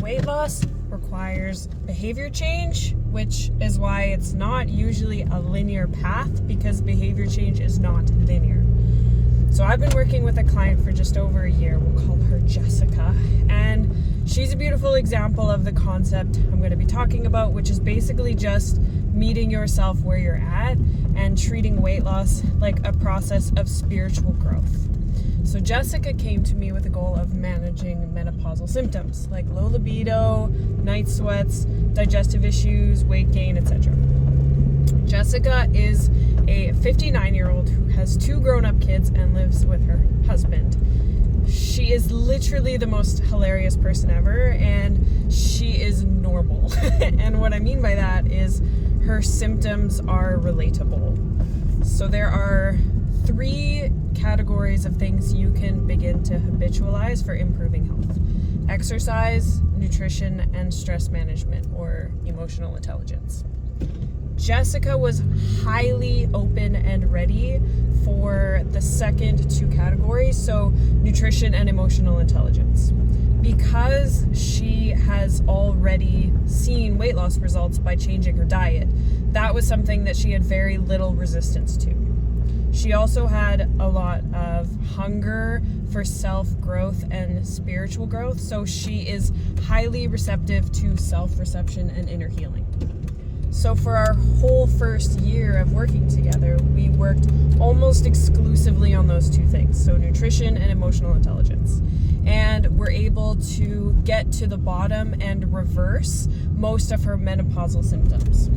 weight loss requires behavior change, which is why it's not usually a linear path, because behavior change is not linear. So I've been working with a client for just over a year. We'll call her Jessica. And she's a beautiful example of the concept I'm going to be talking about, which is basically just meeting yourself where you're at and treating weight loss like a process of spiritual growth. So Jessica came to me with a goal of managing menopausal symptoms like low libido, night sweats, digestive issues, weight gain, etc. Jessica is a 59-year-old who has 2 grown-up kids and lives with her husband. She is literally the most hilarious person ever, and she is normal. And what I mean by that is her symptoms are relatable. So there are 3 categories of things you can begin to habitualize for improving health: exercise, nutrition, and stress management, or emotional intelligence. Jessica was highly open and ready for the second 2 categories, so nutrition and emotional intelligence. Because she has already seen weight loss results by changing her diet, that was something that she had very little resistance to. She also had a lot of hunger for self-growth and spiritual growth, so she is highly receptive to self-reception and inner healing. So for our whole first year of working together, we worked almost exclusively on those 2 things, so nutrition and emotional intelligence. And we're able to get to the bottom and reverse most of her menopausal symptoms.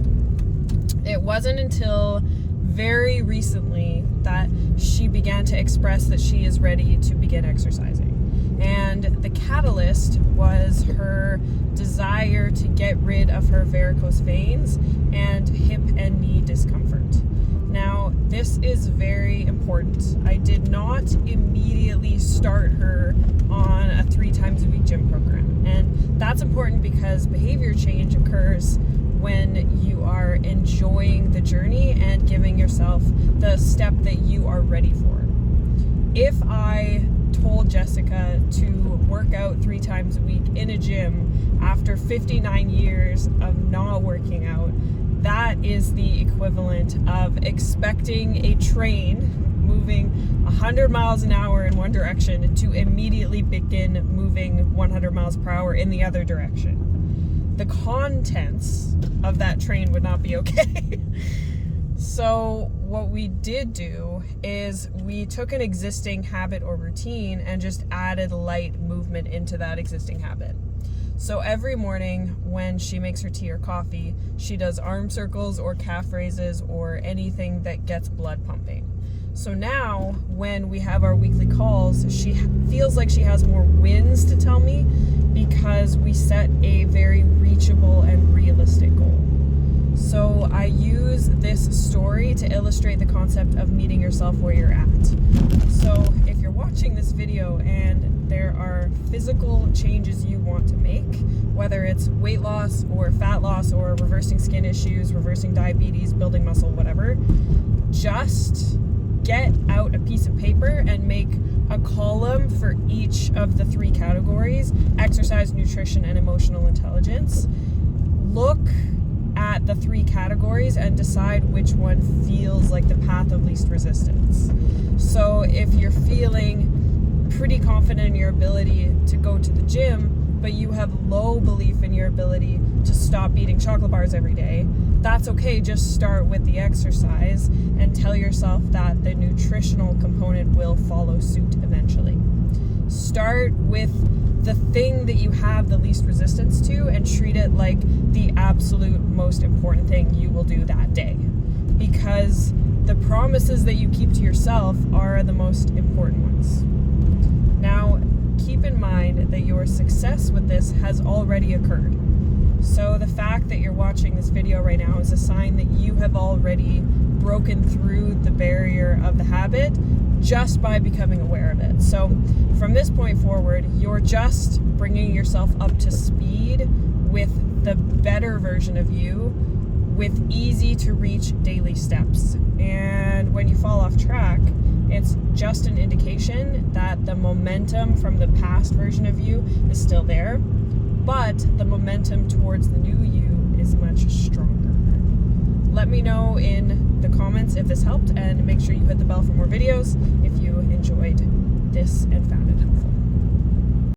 It wasn't until very recently that she began to express that she is ready to begin exercising. And the catalyst was her desire to get rid of her varicose veins and hip and knee discomfort. Now, this is very important. I did not immediately start her on a 3 times a week gym program. And that's important because behavior change occurs when you are enjoying the journey and giving yourself the step that you are ready for. If I told Jessica to work out 3 times a week in a gym after 59 years of not working out, that is the equivalent of expecting a train moving 100 miles an hour in one direction to immediately begin moving 100 miles per hour in the other direction. The contents of that train would not be okay. So what we did do is we took an existing habit or routine and just added light movement into that existing habit. So every morning when she makes her tea or coffee, she does arm circles or calf raises or anything that gets blood pumping. So now when we have our weekly calls, she feels like she has more wins to tell me because we set a very reachable and realistic goal. So I use this story to illustrate the concept of meeting yourself where you're at. So if you're watching this video and there are physical changes you want to make, whether it's weight loss or fat loss or reversing skin issues, reversing diabetes, building muscle, whatever, just get out a piece of paper and make a column for each of the 3 categories: exercise, nutrition, and emotional intelligence. Look at the 3 categories and decide which one feels like the path of least resistance. So if you're feeling pretty confident in your ability to go to the gym, but you have low belief in your ability to stop eating chocolate bars every day, that's okay. Just start with the exercise and tell yourself that the nutritional component will follow suit eventually. Start with the thing that you have the least resistance to and treat it like the absolute most important thing you will do that day. Because the promises that you keep to yourself are the most important ones. Now, keep in mind that your success with this has already occurred. So the fact that you're watching this video right now is a sign that you have already broken through the barrier of the habit just by becoming aware of it. So from this point forward, you're just bringing yourself up to speed with the better version of you with easy to reach daily steps. And when you fall off track, it's just an indication that the momentum from the past version of you is still there. but the momentum towards the new you is much stronger. Let me know in the comments if this helped, and make sure you hit the bell for more videos if you enjoyed this and found it helpful.